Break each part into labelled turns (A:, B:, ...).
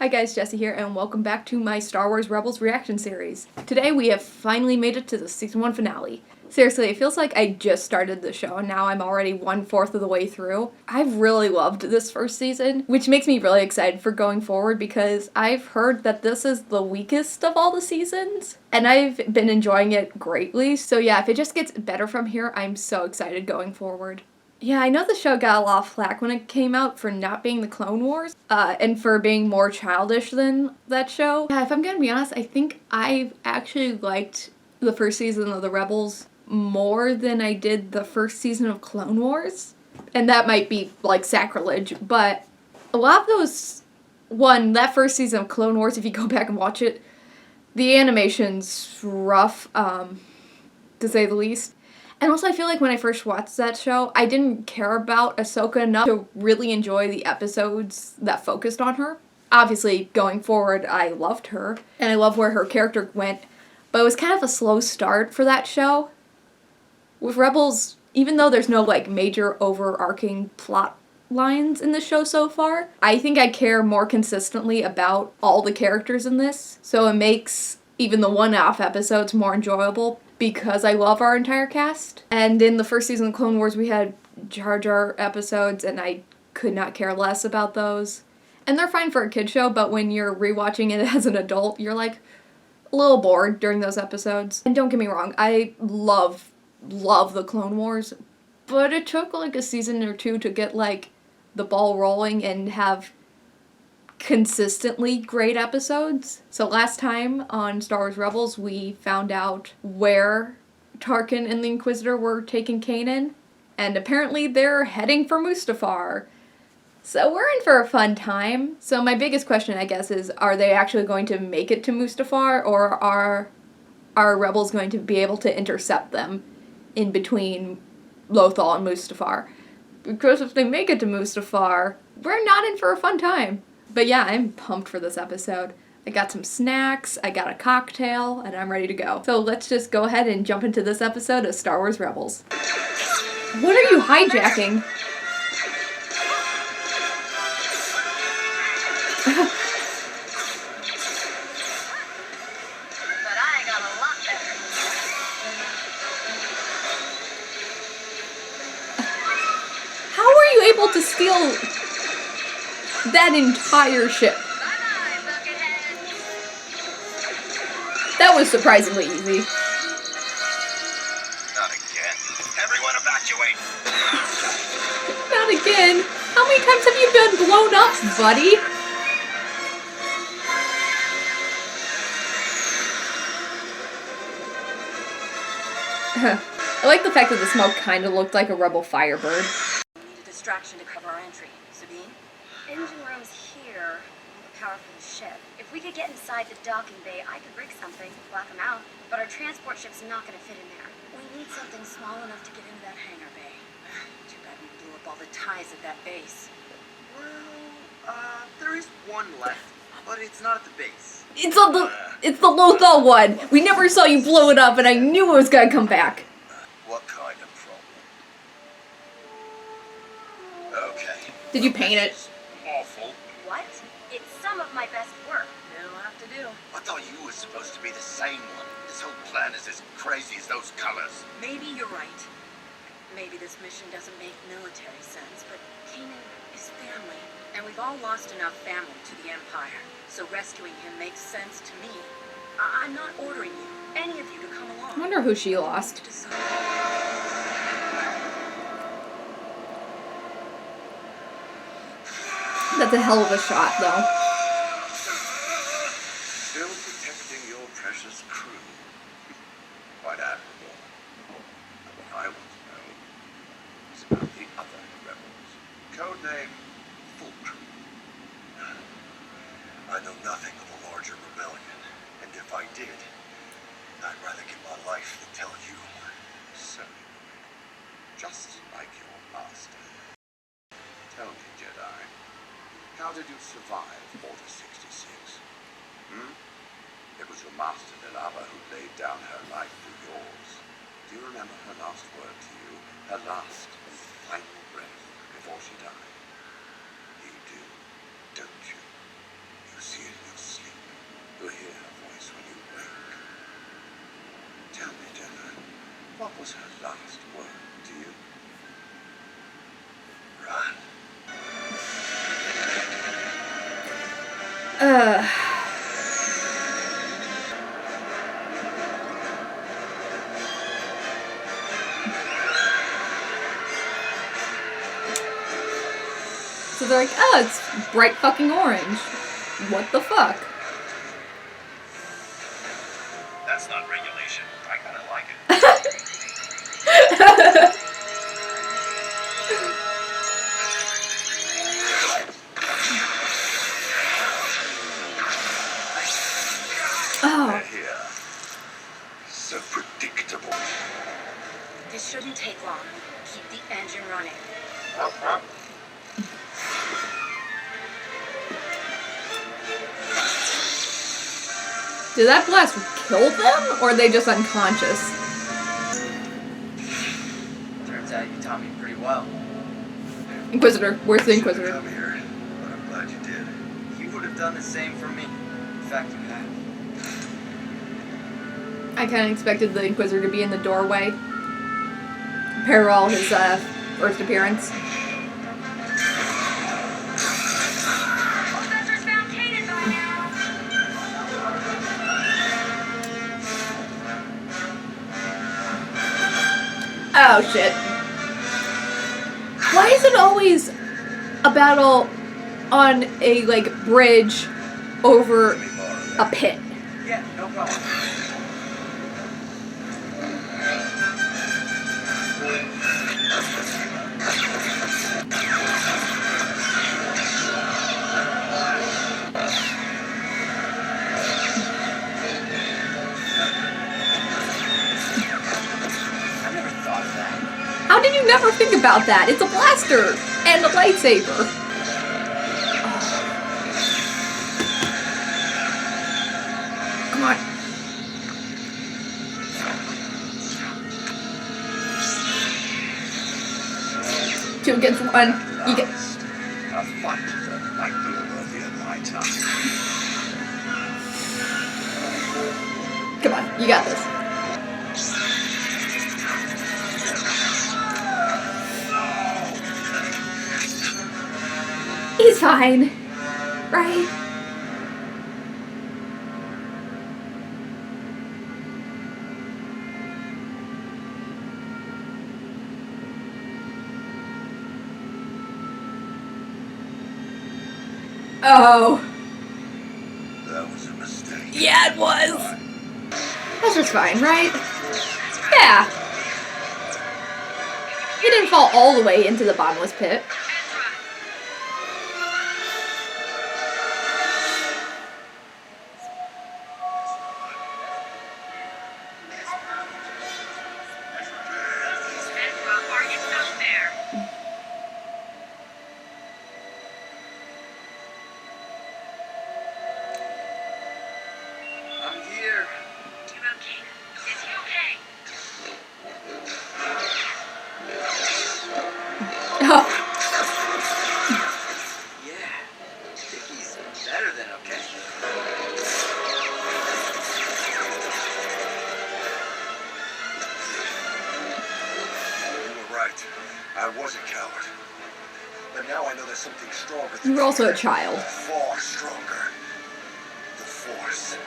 A: Hi guys, Jessie here, and welcome back to my Star Wars Rebels reaction series. Today we have finally made it to the season 1 finale. Seriously, it feels like I just started the show and now I'm already 1/4 of the way through. I've really loved this first season, which makes me really excited for going forward because I've heard that this is the weakest of all the seasons, and I've been enjoying it greatly. So yeah, if it just gets better from here, I'm so excited going forward. Yeah, I know the show got a lot of flack when it came out for not being the Clone Wars, and for being more childish than that show. Yeah, if I'm gonna be honest, I think I've actually liked the first season of The Rebels more than I did the first season of Clone Wars. And that might be, like, sacrilege, but a lot of those, that first season of Clone Wars, if you go back and watch it, the animation's rough, to say the least. And also, I feel like when I first watched that show, I didn't care about Ahsoka enough to really enjoy the episodes that focused on her. Obviously, going forward, I loved her, and I love where her character went, but it was kind of a slow start for that show. With Rebels, even though there's no, like, major overarching plot lines in the show so far, I think I care more consistently about all the characters in this, so it makes even the one-off episodes more enjoyable because I love our entire cast. And in the first season of Clone Wars, we had Jar Jar episodes, and I could not care less about those. And they're fine for a kid show, but when you're rewatching it as an adult, you're like a little bored during those episodes. And don't get me wrong, I love the Clone Wars, but it took like a season or two to get like the ball rolling and have consistently great episodes. So last time on Star Wars Rebels, we found out where Tarkin and the Inquisitor were taking Kanan, and apparently they're heading for Mustafar. So we're in for a fun time. So my biggest question, I guess, is are they actually going to make it to Mustafar, or are Rebels going to be able to intercept them in between Lothal and Mustafar? Because if they make it to Mustafar, we're not in for a fun time. But yeah, I'm pumped for this episode. I got some snacks, I got a cocktail, and I'm ready to go. So let's just go ahead and jump into this episode of Star Wars Rebels. What are you hijacking?
B: But I got a lot better.
A: How are you able to steal that entire ship?
B: Bye-bye, Buckethead.
A: That was surprisingly easy.
C: Not again. Everyone evacuate!
A: Not again. How many times have you been blown up, buddy? I like the fact that the smoke kind of looked like a rebel firebird.
B: We need a distraction to cover our entry. Sabine? Engine room's here. The power for the ship. If we could get inside the docking bay, I could rig something, black them out. But our transport ship's not gonna fit in there. We need something small enough to get into that hangar bay. Too bad we blew up all the ties at that base.
C: Well, there is one left, but it's not at the base.
A: It's the Lothal one. We never saw you blow it up, and I knew it was gonna come back.
C: What kind of problem? Okay.
A: Did you paint it?
C: Awful.
B: What? It's some of my best work. It'll have to do.
C: I thought you were supposed to be the same one. This whole plan is as crazy as those colors.
B: Maybe you're right. Maybe this mission doesn't make military sense, but Kanan is family. And we've all lost enough family to the Empire. So rescuing him makes sense to me. I'm not ordering you, any of you, to come along.
A: I wonder who she lost. That's a hell of a shot, though.
C: Still protecting your precious crew. Quite admirable. What I want to know is about the other rebels. Codename Fulcrum. I know nothing of the larger rebellion, and if I did, I'd rather give my life than tell you. So, just like your master. Tell me, Jedi, how did you survive Order 66? It was your master, Delava, who laid down her life for yours. Do you remember her last word to you? Her last, final breath before she died? You do, don't you? You see was her last word to you? Run.
A: So they're like, oh, it's bright fucking orange. What the fuck?
C: That's not regulation. I kinda like it.
A: Oh.
C: They're here. So predictable.
B: This shouldn't take long. Keep the engine running.
A: Did that blast kill them, or are they just unconscious?
D: Turns out you taught me pretty well.
A: Inquisitor, where's the
C: Shouldn't
A: Inquisitor?
C: come here, but I'm glad you did.
D: You would have done the same for me. In fact, you have.
A: I kind of expected the Inquisitor to be in the doorway. Parallel his first appearance.
B: Professor's found Kaden by now.
A: Oh shit. Why is it always a battle on a, like, bridge over
C: Let me borrow
A: a
C: that.
A: pit?
D: Yeah, no problem. I never thought of that.
A: How did you never think about that? It's a blaster and a lightsaber. Come on. 2 against 1. You get.
C: A fight that might be worthy of my time.
A: Come on, you got this. He's fine. Right? Oh.
C: That was a mistake.
A: Yeah, it was. That's just fine, right? Yeah. He didn't fall all the way into the bottomless pit.
B: Are you out there?
D: I'm here.
B: What about Kaden? Is he okay?
A: Oh,
D: Yeah. I think he's better than okay.
C: You were right. I was a coward. But now I know there's something stronger
A: you
C: than
A: were also a
C: fear.
A: child.
C: Far stronger. The Force.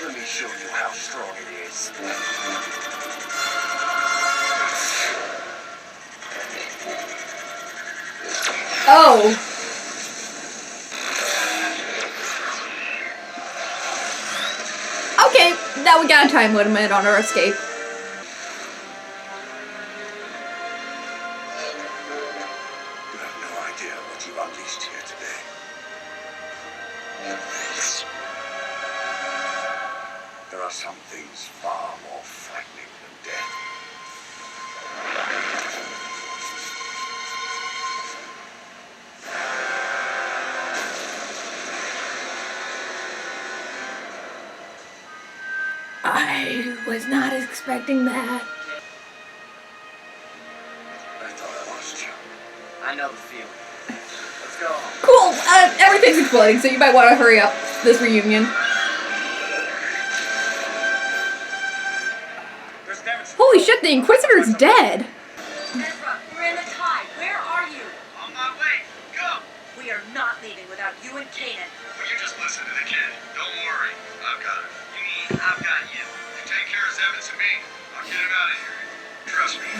C: Let me show you how strong it is.
A: Oh. Okay, now we got a time limit on our escape.
C: You have no idea what you unleashed here today. There are some things far more frightening than death.
A: I was not expecting that.
C: I thought I lost you.
D: I know the feeling. Let's go home.
A: Cool, everything's exploding, so you might want to hurry up this reunion. shit, the Inquisitor's dead!
B: Ezra, we're in the tide. Where are you?
C: On my way. Go!
B: We are not leaving without you and Kanan.
C: Will you just listen to the kid? Don't worry. I've got him. You mean I've got you? You take care of Evans and me. I'll get him out of here. Trust me.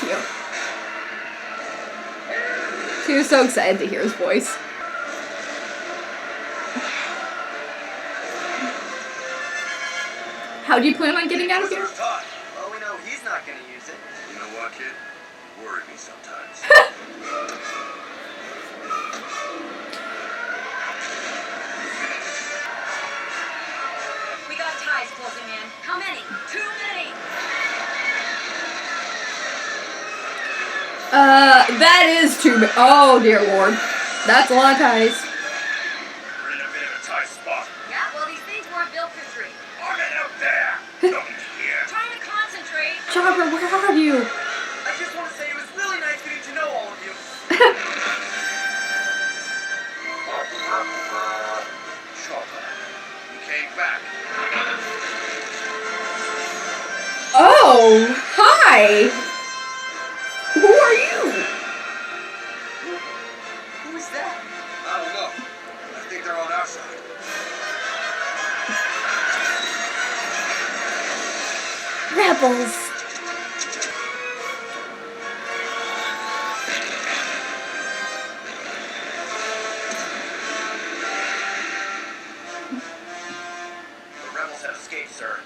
A: Cute. She was so excited to hear his voice. How do you plan on getting out of here?
D: Well, we know he's not gonna use it.
C: You know what, kid? You worry me sometimes.
B: We got tides closing in. How many? Too many!
A: That is too oh dear lord. That's a lot of ties.
C: We're in a bit of a tight spot.
B: Yeah, well, these things weren't built for 3.
C: I'm in up there. Don't here.
B: Trying to concentrate.
A: Chopper, where are you?
D: I just want to say it was really nice getting to know all of you.
C: Chopper. You came back.
A: Oh, hi. Who are you?
D: Who's that?
C: I don't know. I think they're on our side.
A: Rebels.
D: The rebels have escaped, sir.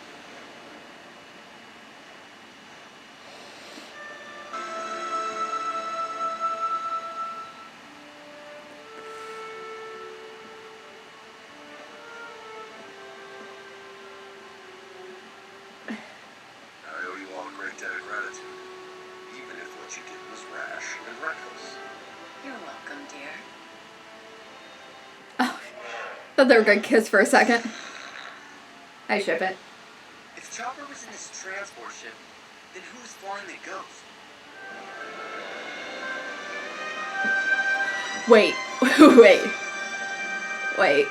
C: I owe you all a great debt of gratitude. Even if what you did was rash and reckless.
B: You're welcome, dear.
A: Oh, thought they were gonna kiss for a second. I ship it.
D: If Chopper was in his transport ship, then who's flying the Ghost?
A: Wait, wait.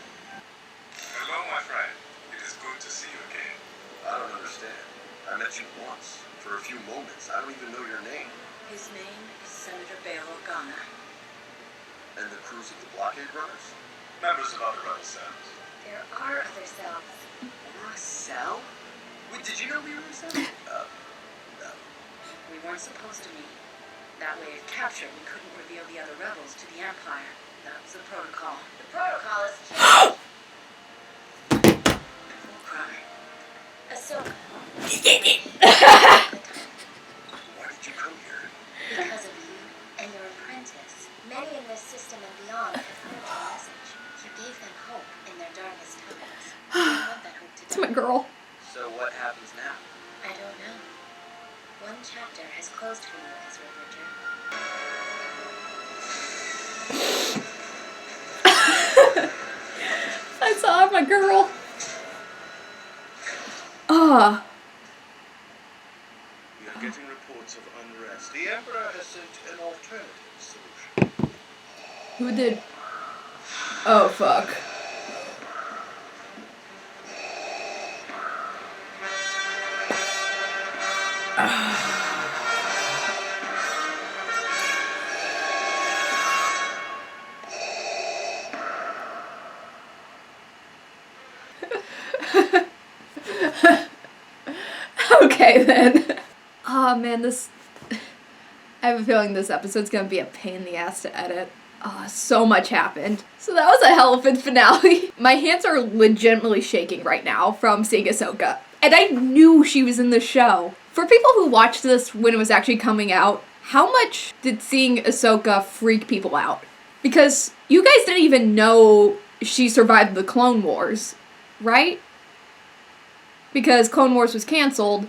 C: Hello, my friend. It is good to see you again. I don't understand. I met you once, for a few moments. I don't even know your name.
B: His name is Senator Bail Organa.
C: And the crews of the blockade runners? Members of other rebel cells.
B: There are other cells.
D: We're a cell? Wait, did you know we were a cell?
C: No.
B: We weren't supposed to meet. That way, if captured, we couldn't reveal the other rebels to the Empire. That was the protocol. The protocol is Full cry. Ahsoka.
C: Why did you come here?
B: Because of you and your apprentice, many in this system and beyond have heard your message. You gave them hope in their darkest times. I want that hope to
A: It's my
B: die.
A: girl.
D: So what happens now?
B: I don't know. One chapter has closed for you, Ezra Bridger.
A: I saw my girl. Ah,
C: We are getting reports of unrest. The Emperor has sent an alternative solution.
A: who did? Oh fuck. Okay then. Oh man, this. I have a feeling this episode's gonna be a pain in the ass to edit. Oh, so much happened. So that was a hell of a finale. My hands are legitimately shaking right now from seeing Ahsoka. And I knew she was in the show. For people who watched this when it was actually coming out, how much did seeing Ahsoka freak people out? Because you guys didn't even know she survived the Clone Wars, right? Because Clone Wars was canceled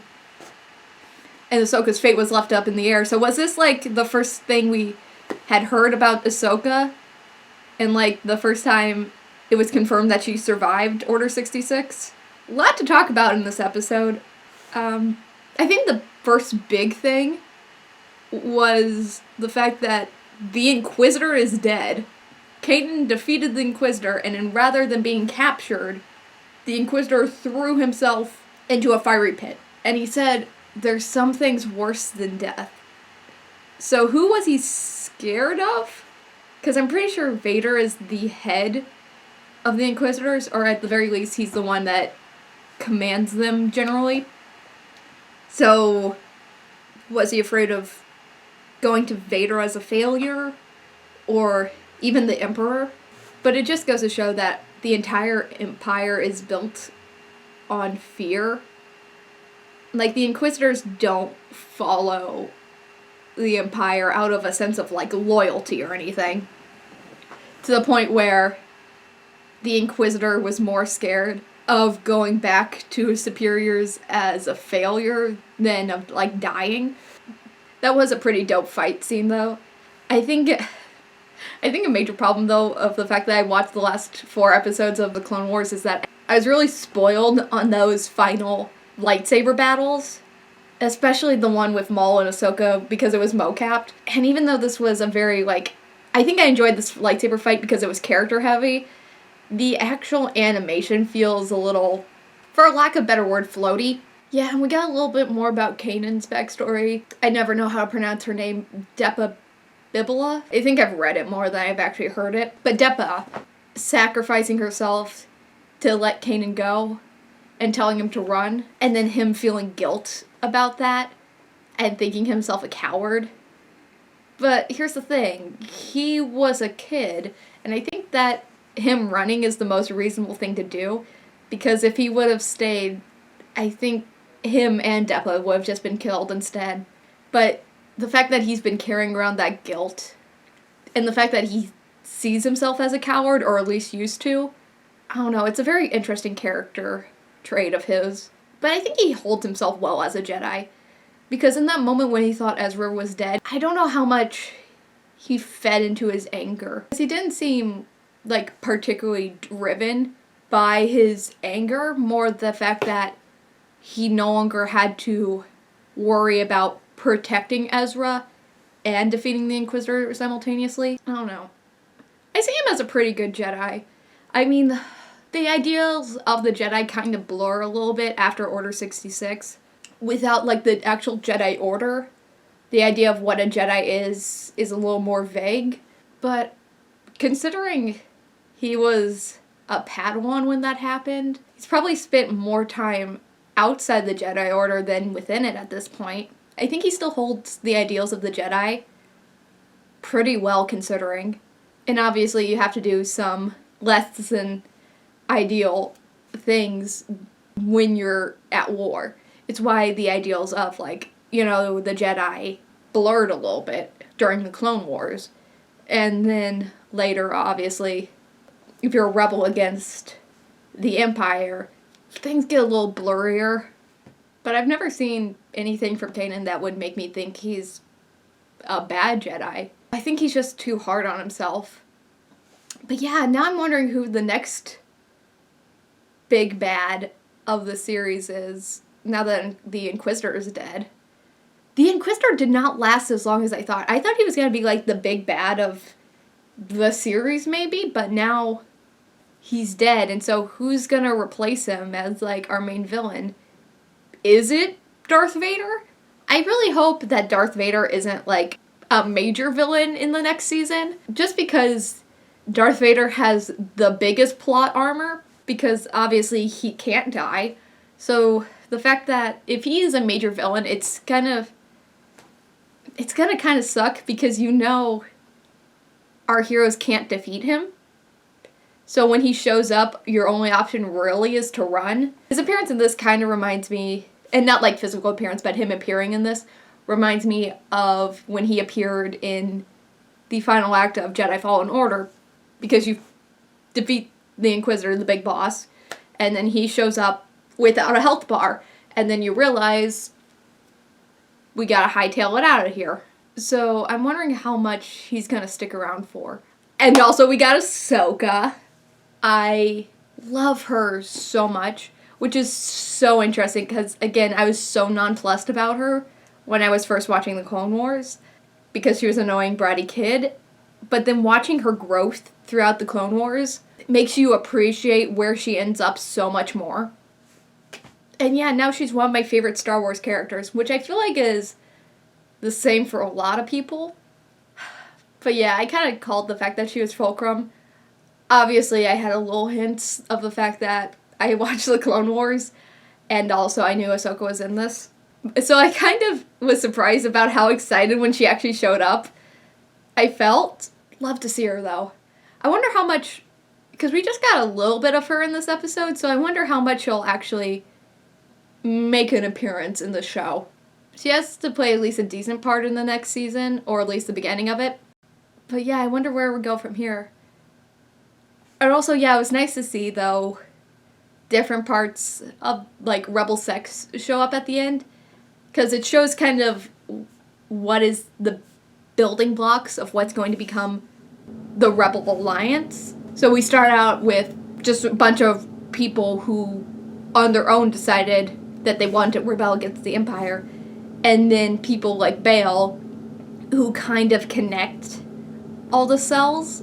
A: and Ahsoka's fate was left up in the air. So was this like the first thing we had heard about Ahsoka? And like the first time it was confirmed that she survived Order 66? A lot to talk about in this episode. I think the first big thing was the fact that the Inquisitor is dead. Kanan defeated the Inquisitor, and then rather than being captured, the Inquisitor threw himself into a fiery pit. And he said, there's some things worse than death. So who was he scared of? Because I'm pretty sure Vader is the head of the Inquisitors, or at the very least, he's the one that commands them generally. So, was he afraid of going to Vader as a failure? Or even the Emperor? But it just goes to show that the entire Empire is built on fear. Like, the Inquisitors don't follow the Empire out of a sense of, like, loyalty or anything. To the point where the Inquisitor was more scared of going back to his superiors as a failure than of, like, dying. That was a pretty dope fight scene, though. I think a major problem, though, of the fact that I watched the last 4 episodes of The Clone Wars is that I was really spoiled on those final lightsaber battles. Especially the one with Maul and Ahsoka, because it was mo-capped. And even though this was a very, like... I think I enjoyed this lightsaber fight because it was character-heavy. The actual animation feels a little, for lack of a better word, floaty. Yeah, and we got a little bit more about Kanan's backstory. I never know how to pronounce her name. Depa Bibula? I think I've read it more than I've actually heard it. But Depa sacrificing herself to let Kanan go and telling him to run, and then him feeling guilt about that and thinking himself a coward. But here's the thing, he was a kid, and I think that him running is the most reasonable thing to do, because if he would have stayed, I think him and Depa would have just been killed instead. But the fact that he's been carrying around that guilt, and the fact that he sees himself as a coward, or at least used to, I don't know, it's a very interesting character trait of his. But I think he holds himself well as a Jedi. Because in that moment when he thought Ezra was dead, I don't know how much he fed into his anger. Because he didn't seem, like, particularly driven by his anger, more the fact that he no longer had to worry about protecting Ezra and defeating the Inquisitor simultaneously. I don't know. I see him as a pretty good Jedi. I mean, the ideals of the Jedi kind of blur a little bit after Order 66. Without, like, the actual Jedi Order, the idea of what a Jedi is a little more vague. But considering he was a Padawan when that happened, he's probably spent more time outside the Jedi Order than within it at this point. I think he still holds the ideals of the Jedi pretty well, considering. And obviously you have to do some less than ideal things when you're at war. It's why the ideals of, like, you know, the Jedi blurred a little bit during the Clone Wars. And then later, obviously, if you're a rebel against the Empire, things get a little blurrier. But I've never seen anything from Kanan that would make me think he's a bad Jedi. I think he's just too hard on himself. But yeah, now I'm wondering who the next big bad of the series is, now that the Inquisitor is dead. The Inquisitor did not last as long as I thought. I thought he was going to be, like, the big bad of the series, maybe, but now he's dead, and so who's going to replace him as, like, our main villain? Is it Darth Vader? I really hope that Darth Vader isn't, like, a major villain in the next season, just because Darth Vader has the biggest plot armor, because obviously he can't die. So the fact that if he is a major villain, it's gonna kind of suck, because you know our heroes can't defeat him. So when he shows up, your only option really is to run. His appearance in this kind of reminds me, and not like physical appearance, but him appearing in this reminds me of when he appeared in the final act of Jedi Fallen Order, because you defeat the Inquisitor, the big boss, and then he shows up without a health bar, and then you realize we gotta hightail it out of here. So I'm wondering how much he's gonna stick around for. And also we got Ahsoka. I love her so much, which is so interesting because, again, I was so nonplussed about her when I was first watching the Clone Wars, because she was an annoying bratty kid. but then watching her growth throughout the Clone Wars makes you appreciate where she ends up so much more. And yeah, now she's one of my favorite Star Wars characters, which I feel like is the same for a lot of people. But yeah, I kind of called the fact that she was Fulcrum. Obviously, I had a little hint of the fact that I watched the Clone Wars, and also I knew Ahsoka was in this. So I kind of was surprised about how excited when she actually showed up I felt. Love to see her, though. I wonder how much, because we just got a little bit of her in this episode, so I wonder how much she'll actually make an appearance in the show. She has to play at least a decent part in the next season, or at least the beginning of it. But yeah, I wonder where we go from here. And also, yeah, it was nice to see, though, different parts of, like, Rebel Sex show up at the end. Because it shows kind of what is the building blocks of what's going to become the Rebel Alliance. So we start out with just a bunch of people who, on their own, decided that they wanted to rebel against the Empire. And then people like Bail, who kind of connect all the cells.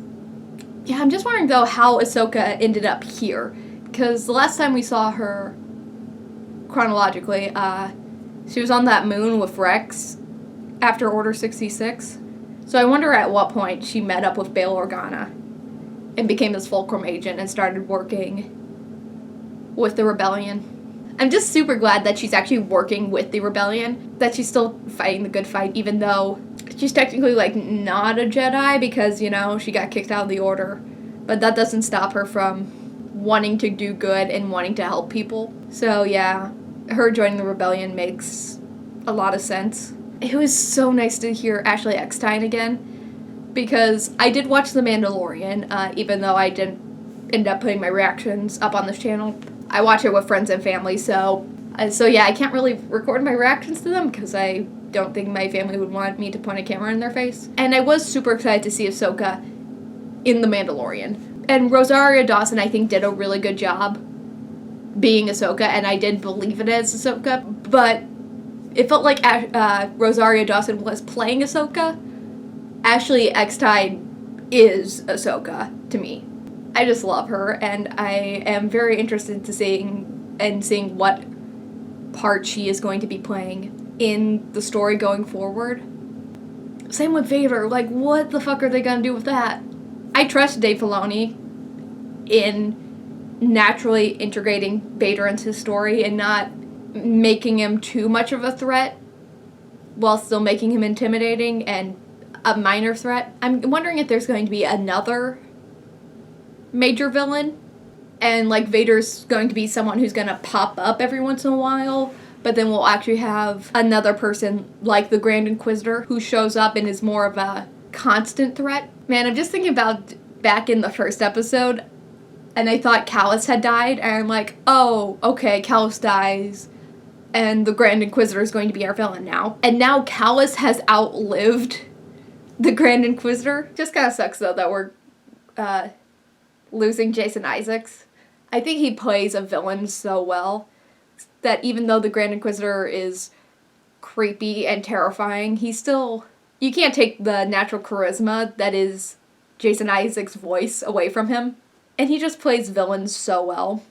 A: Yeah, I'm just wondering, though, how Ahsoka ended up here. Because the last time we saw her, chronologically, she was on that moon with Rex after Order 66. So I wonder at what point she met up with Bail Organa and became this Fulcrum agent and started working with the Rebellion. I'm just super glad that she's actually working with the Rebellion, that she's still fighting the good fight, even though she's technically, like, not a Jedi because, you know, she got kicked out of the Order. But that doesn't stop her from wanting to do good and wanting to help people. So, yeah, her joining the Rebellion makes a lot of sense. It was so nice to hear Ashley Eckstein again, because I did watch The Mandalorian, even though I didn't end up putting my reactions up on this channel. I watch it with friends and family, so yeah, I can't really record my reactions to them, because I don't think my family would want me to point a camera in their face. And I was super excited to see Ahsoka in The Mandalorian. And Rosario Dawson, I think, did a really good job being Ahsoka, and I did believe it as Ahsoka, but it felt like Rosario Dawson was playing Ahsoka. Ashley Eckstein is Ahsoka to me. I just love her, and I am very interested to seeing what part she is going to be playing in the story going forward. Same with Vader. Like, what the fuck are they gonna do with that? I trust Dave Filoni in naturally integrating Vader into his story and not making him too much of a threat while still making him intimidating and a minor threat. I'm wondering if there's going to be another major villain, and like Vader's going to be someone who's going to pop up every once in a while, but then we'll actually have another person like the Grand Inquisitor who shows up and is more of a constant threat. Man, I'm just thinking about back in the first episode, and I thought Kallus had died, and I'm like, oh, okay, Kallus dies, and the Grand Inquisitor is going to be our villain now. And now Kallus has outlived the Grand Inquisitor. Just kind of sucks, though, that we're losing Jason Isaacs. I think he plays a villain so well that even though the Grand Inquisitor is creepy and terrifying, he's still... You can't take the natural charisma that is Jason Isaacs' voice away from him. And he just plays villains so well.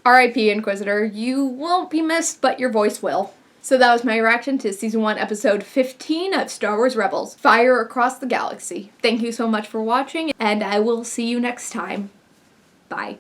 A: R.I.P. Inquisitor, you won't be missed, but your voice will. So that was my reaction to Season 1, Episode 15 of Star Wars Rebels, Fire Across the Galaxy. Thank you so much for watching, and I will see you next time. Bye.